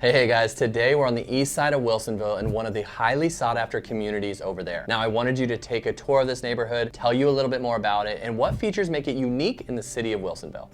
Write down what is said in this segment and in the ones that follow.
Hey guys, today we're on the east side of Wilsonville in one of the highly sought after communities over there. Now I wanted you to take a tour of this neighborhood, tell you a little bit more about it, and what features make it unique in the city of Wilsonville.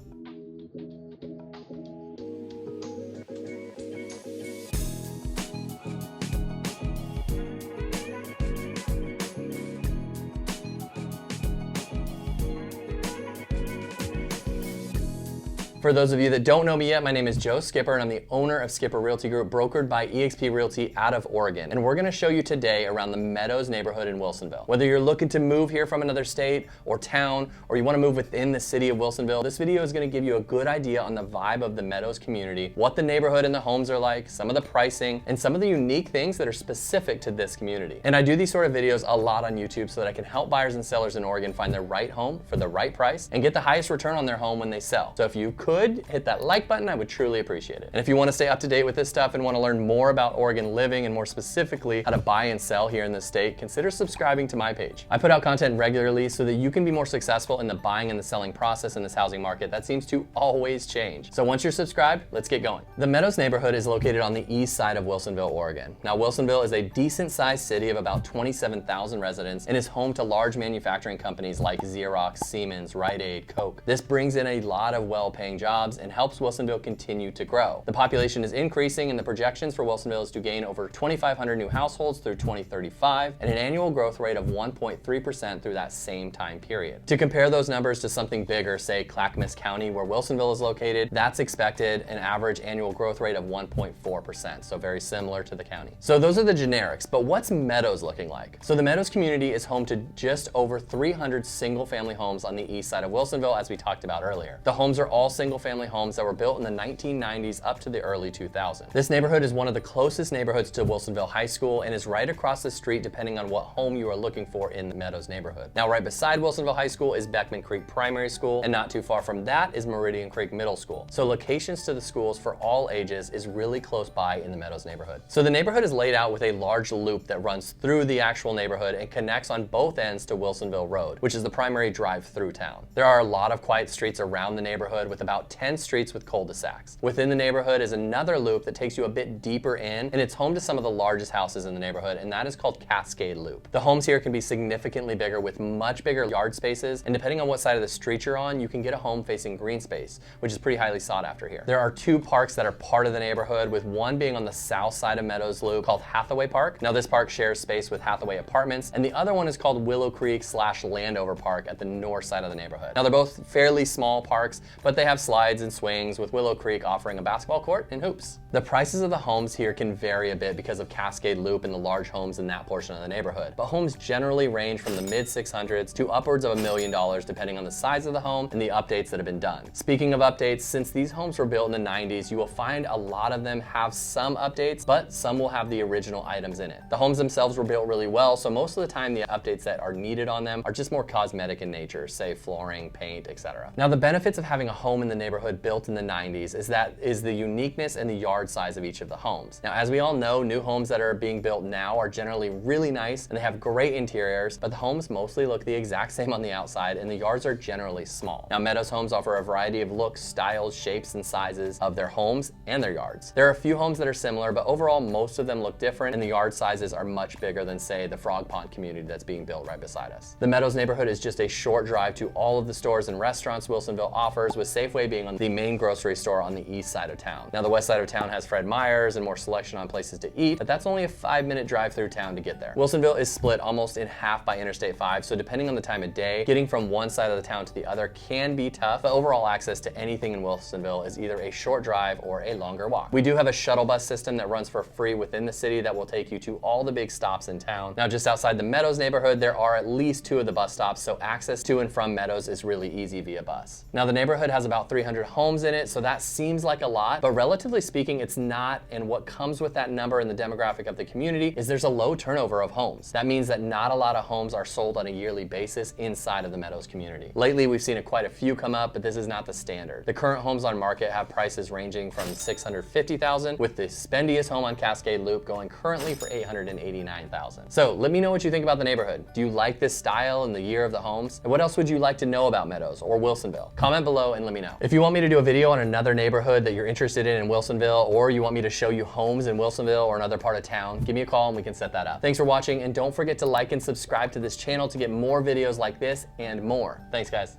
For those of you that don't know me yet, my name is Joe Skipper and I'm the owner of Skipper Realty Group, brokered by eXp Realty out of Oregon. And we're gonna show you today around the Meadows neighborhood in Wilsonville. Whether you're looking to move here from another state or town, or you wanna move within the city of Wilsonville, this video is gonna give you a good idea on the vibe of the Meadows community, what the neighborhood and the homes are like, some of the pricing, and some of the unique things that are specific to this community. And I do these sort of videos a lot on YouTube so that I can help buyers and sellers in Oregon find their right home for the right price and get the highest return on their home when they sell. So if you could hit that like button, I would truly appreciate it. And if you want to stay up to date with this stuff and want to learn more about Oregon living and more specifically how to buy and sell here in this state, consider subscribing to my page. I put out content regularly so that you can be more successful in the buying and the selling process in this housing market that seems to always change. So once you're subscribed, let's get going. The Meadows neighborhood is located on the east side of Wilsonville, Oregon. Now Wilsonville is a decent sized city of about 27,000 residents and is home to large manufacturing companies like Xerox, Siemens, Rite Aid, Coke. This brings in a lot of well-paying jobs and helps Wilsonville continue to grow. The population is increasing and the projections for Wilsonville is to gain over 2,500 new households through 2035 and an annual growth rate of 1.3% through that same time period. To compare those numbers to something bigger, say Clackamas County where Wilsonville is located, that's expected an average annual growth rate of 1.4%, so very similar to the county. So those are the generics, but what's Meadows looking like? So the Meadows community is home to just over 300 single family homes on the east side of Wilsonville, as we talked about earlier. The homes are all single family homes that were built in the 1990s up to the early 2000s. This neighborhood is one of the closest neighborhoods to Wilsonville High School and is right across the street depending on what home you are looking for in the Meadows neighborhood. Now right beside Wilsonville High School is Beckman Creek Primary School, and not too far from that is Meridian Creek Middle School. So locations to the schools for all ages is really close by in the Meadows neighborhood. So the neighborhood is laid out with a large loop that runs through the actual neighborhood and connects on both ends to Wilsonville Road, which is the primary drive through town. There are a lot of quiet streets around the neighborhood with about 10 streets with cul-de-sacs. Within the neighborhood is another loop that takes you a bit deeper in, and it's home to some of the largest houses in the neighborhood, and that is called Cascade Loop. The homes here can be significantly bigger with much bigger yard spaces, and depending on what side of the street you're on, you can get a home facing green space, which is pretty highly sought after here. There are two parks that are part of the neighborhood, with one being on the south side of Meadows Loop called Hathaway Park. Now this park shares space with Hathaway Apartments, and the other one is called Willow Creek / Landover Park at the north side of the neighborhood. Now they're both fairly small parks, but they have slides and swings, with Willow Creek offering a basketball court and hoops. The prices of the homes here can vary a bit because of Cascade Loop and the large homes in that portion of the neighborhood, but homes generally range from the mid 600s to upwards of $1 million depending on the size of the home and the updates that have been done. Speaking of updates, since these homes were built in the 90s, you will find a lot of them have some updates, but some will have the original items in it. The homes themselves were built really well, so most of the time the updates that are needed on them are just more cosmetic in nature, say flooring, paint, etc. Now the benefits of having a home in the neighborhood built in the 90s is the uniqueness and the yard size of each of the homes. Now as we all know, new homes that are being built now are generally really nice and they have great interiors, but the homes mostly look the exact same on the outside and the yards are generally small. Now Meadows homes offer a variety of looks, styles, shapes, and sizes of their homes and their yards. There are a few homes that are similar, but overall most of them look different and the yard sizes are much bigger than, say, the Frog Pond community that's being built right beside us. The Meadows neighborhood is just a short drive to all of the stores and restaurants Wilsonville offers, with Safeway being on the main grocery store on the east side of town. Now the west side of town has Fred Meyer's and more selection on places to eat, but that's only a 5-minute drive through town to get there. Wilsonville is split almost in half by Interstate 5, so depending on the time of day, getting from one side of the town to the other can be tough, but overall access to anything in Wilsonville is either a short drive or a longer walk. We do have a shuttle bus system that runs for free within the city that will take you to all the big stops in town. Now just outside the Meadows neighborhood, there are at least 2 of the bus stops, so access to and from Meadows is really easy via bus. Now the neighborhood has about 300 homes in it, so that seems like a lot, but relatively speaking, it's not, and what comes with that number and the demographic of the community is there's a low turnover of homes. That means that not a lot of homes are sold on a yearly basis inside of the Meadows community. Lately, we've seen quite a few come up, but this is not the standard. The current homes on market have prices ranging from $650,000, with the spendiest home on Cascade Loop going currently for $889,000. So let me know what you think about the neighborhood. Do you like this style and the year of the homes? And what else would you like to know about Meadows or Wilsonville? Comment below and let me know. If you want me to do a video on another neighborhood that you're interested in Wilsonville, or you want me to show you homes in Wilsonville or another part of town, give me a call and we can set that up. Thanks for watching, and don't forget to like and subscribe to this channel to get more videos like this and more. Thanks, guys.